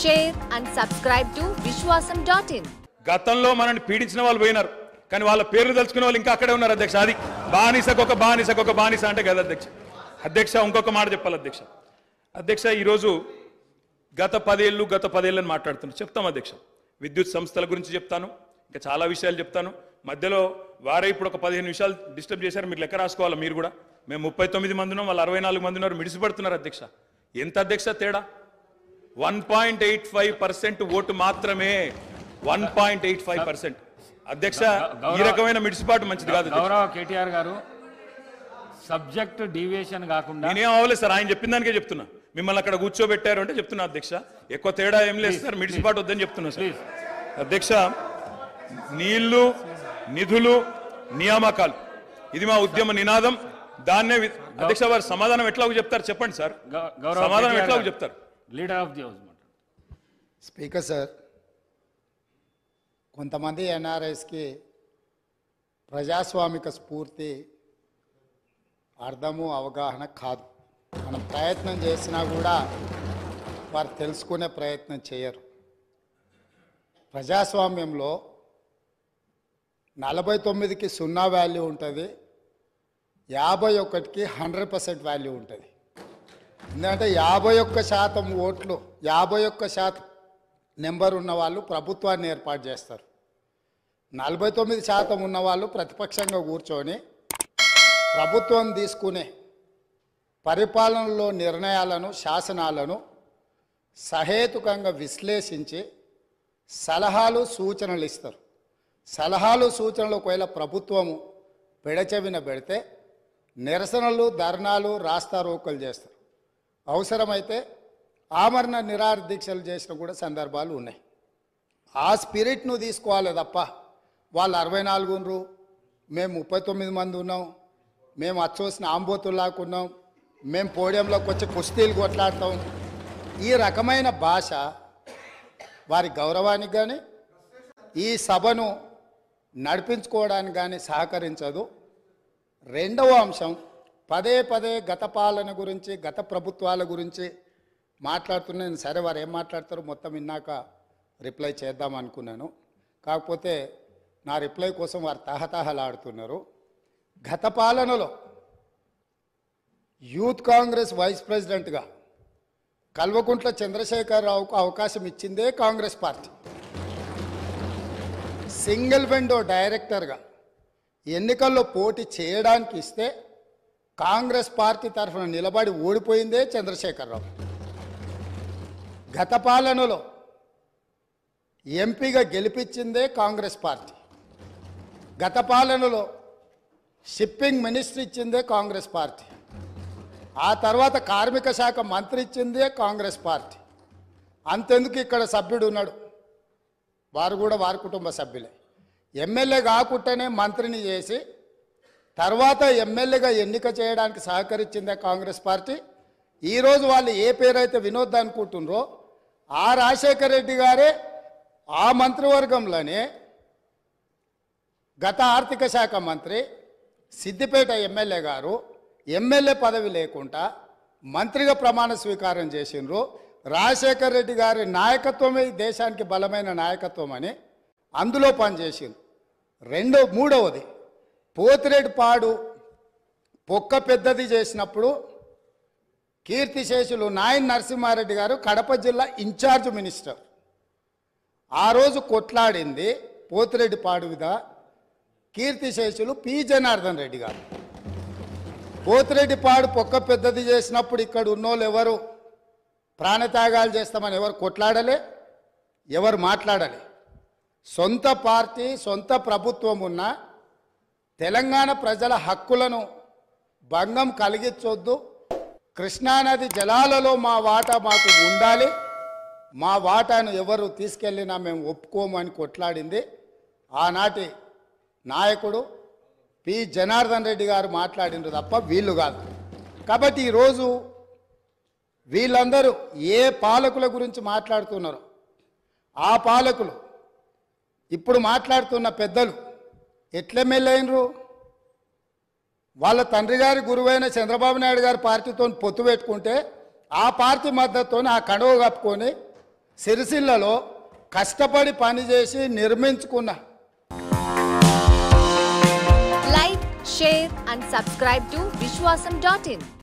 share and subscribe to Vishwasam.in. గతంలో మనల్ని పీడించిన వాళ్ళు పోయినారు కానీ వాళ్ళ పేర్లు తెలుసుకునే వాళ్ళు ఇంకా అక్కడే ఉన్నారు అధ్యక్ష. అది బానిసకొక బానిస అంటే కదా అధ్యక్ష. అధ్యక్ష ఇంకొక మాట చెప్పాలి అధ్యక్ష. అధ్యక్ష ఈరోజు గత 10 ఏళ్ళని మాట్లాడుతున్నాను. చెప్తాం అధ్యక్ష. విద్యుత్ సంస్థల గురించి చెప్తాను, ఇంకా చాలా విషయాలు చెప్తాను. మధ్యలో వారే ఇప్పుడు ఒక 15 నిమిషాలు డిస్టర్బ్ చేశారు. మీరు లెక్క రాసుకోవాలి. మీరు కూడా మేము 39 మంది ఉన్నాం, వాళ్ళు 64 మంది ఉన్నారు. మిడిసిపడుతున్నారు అధ్యక్ష. ఎంత అధ్యక్ష తేడా? 1.85% ఓటు మాత్రమే. 1.85% అధ్యక్ష. ఈ రకమైన మిడిసిపాటు మంచిది కాదు. గౌరవ కేటీఆర్ గారు, సబ్జెక్ట్ డీవియేషన్ కాకుండా నేనేం అవ్వలేదు సార్, ఆయన చెప్పిన దానికే చెప్తున్నా. మిమ్మల్ని అక్కడ కూర్చోబెట్టారు అంటే చెప్తున్నా అధ్యక్ష. ఎక్కువ తేడా ఏం లేదు సార్, మిడిసిపాటు వద్దని చెప్తున్నా సార్. అధ్యక్ష, నీళ్లు, నిధులు, నియామకాలు ఇది మా ఉద్యమ నినాదం. దాన్నే అధ్యక్ష వారు సమాధానం ఎట్లాగో చెప్తారు చెప్పండి సార్. సమాధానం ఎట్లాగో చెప్తారు. Leader of the house. Speaker sir, కొంతమంది ఎన్ఆర్ఐస్కి ప్రజాస్వామిక స్ఫూర్తి అర్థము అవగాహన కాదు. మనం ప్రయత్నం చేసినా కూడా వారు తెలుసుకునే ప్రయత్నం చేయరు. ప్రజాస్వామ్యంలో 49కి 0 వాల్యూ ఉంటుంది, 51కి 100% వాల్యూ ఉంటుంది. ఎందుకంటే 51% ఓట్లు, 51% నెంబర్ ఉన్న వాళ్ళు ప్రభుత్వాన్ని ఏర్పాటు చేస్తారు. 49% ఉన్నవాళ్ళు ప్రతిపక్షంగా కూర్చొని ప్రభుత్వం తీసుకునే పరిపాలనలో నిర్ణయాలను, శాసనాలను సహేతుకంగా విశ్లేషించి సలహాలు, సూచనలు ఇస్తారు. సలహాలు, సూచనలు ఒకవేళ ప్రభుత్వము పెడచెవిన పెడితే నిరసనలు, ధర్నాలు, రాస్తారోకలు చేస్తారు. అవసరమైతే ఆమరణ నిరాహార దీక్షలు చేసిన కూడా సందర్భాలు ఉన్నాయి. ఆ స్పిరిట్ను తీసుకోవాలి తప్ప వాళ్ళు 64 ఉన్నారు, మేము 39 మంది ఉన్నాం, మేము అచ్చోసిన ఆంబోతుల్లాకున్నాం, మేము పోడియంలోకి వచ్చి కుస్తీలు కొట్లాడతాం, ఈ రకమైన భాష వారి గౌరవానికి కానీ ఈ సభను నడిపించుకోవడానికి కానీ సహకరించదు. రెండవ అంశం, పదే గత పాలన గురించి, గత ప్రభుత్వాల గురించి మాట్లాడుతున్నాను. సరే, వారు ఏం మాట్లాడతారో మొత్తం విన్నాక రిప్లై చేద్దాం అనుకున్నాను. కాకపోతే నా రిప్లై కోసం వారు తహతహలాడుతున్నారు. గత పాలనలో యూత్ కాంగ్రెస్ వైస్ ప్రెసిడెంట్గా కల్వకుంట్ల చంద్రశేఖరరావుకు అవకాశం ఇచ్చిందే కాంగ్రెస్ పార్టీ. సింగిల్ విండో డైరెక్టర్గా ఎన్నికల్లో పోటీ చేయడానికి ఇస్తే కాంగ్రెస్ పార్టీ తరఫున నిలబడి ఓడిపోయిందే చంద్రశేఖరరావు. గత పాలనలో ఎంపీగా గెలిపించిందే కాంగ్రెస్ పార్టీ. గత పాలనలో షిప్పింగ్ మినిస్టర్ ఇచ్చిందే కాంగ్రెస్ పార్టీ. ఆ తర్వాత కార్మిక శాఖ మంత్రి ఇచ్చిందే కాంగ్రెస్ పార్టీ. అంతెందుకు ఇక్కడ సభ్యుడు ఉన్నాడు, వారు కూడా వారి కుటుంబ సభ్యులే. ఎమ్మెల్యే కాకుండానే మంత్రిని చేసి తర్వాత ఎమ్మెల్యేగా ఎన్నిక చేయడానికి సహకరించిందే కాంగ్రెస్ పార్టీ. ఈరోజు వాళ్ళు ఏ పేరైతే వినోద్ అనుకుంటున్నారో ఆ రాజశేఖర రెడ్డి గారే ఆ మంత్రివర్గంలోనే గత ఆర్థిక శాఖ మంత్రి, సిద్దిపేట ఎమ్మెల్యే గారు ఎమ్మెల్యే పదవి లేకుండా మంత్రిగా ప్రమాణ స్వీకారం చేసిండ్రు. రాజశేఖర రెడ్డి గారి నాయకత్వమే ఈ దేశానికి బలమైన నాయకత్వం అని అందులో పనిచేసిండ్రు. మూడవది, పోతిరెడ్డిపాడు పొక్క పెద్దది చేసినప్పుడు కీర్తిశేషులు నాయన్ నరసింహారెడ్డి గారు కడప జిల్లా ఇన్ఛార్జ్ మినిస్టర్. ఆ రోజు కొట్లాడింది పోతిరెడ్డిపాడు మీద కీర్తిశేషులు పి జనార్దన్ రెడ్డి గారు. పోతిరెడ్డిపాడు పొక్క పెద్దది చేసినప్పుడు ఇక్కడ ఉన్నోళ్ళు ఎవరు ప్రాణత్యాగాలు చేస్తామని ఎవరు కొట్లాడలే, ఎవరు మాట్లాడలే. సొంత పార్టీ, సొంత ప్రభుత్వం ఉన్న తెలంగాణ ప్రజల హక్కులను భంగం కలిగించొద్దు, కృష్ణానది జలాలలో మా వాటా మాకు ఉండాలి, మా వాటాను ఎవరు తీసుకెళ్ళినా మేము ఒప్పుకోమని కొట్లాడింది ఆనాటి నాయకుడు పి జనార్దన్ రెడ్డి గారు మాట్లాడినారు తప్ప వీళ్ళు కాదు. కాబట్టి ఈరోజు వీళ్ళందరూ ఏ పాలకుల గురించి మాట్లాడుతున్నారో ఆ పాలకులు ఇప్పుడు మాట్లాడుతున్న పెద్దలు ఎట్లెమ్మెల్యేనరు? వాళ్ళ తండ్రి గారి గురువైన చంద్రబాబు నాయుడు గారి పార్టీతో పొత్తు పెట్టుకుంటే ఆ పార్టీ మద్దతుతో ఆ కండువ కప్పుకొని సిరిసిల్లలో కష్టపడి పనిచేసి నిర్మించుకున్న Like, share and subscribe to Vishwasam.in.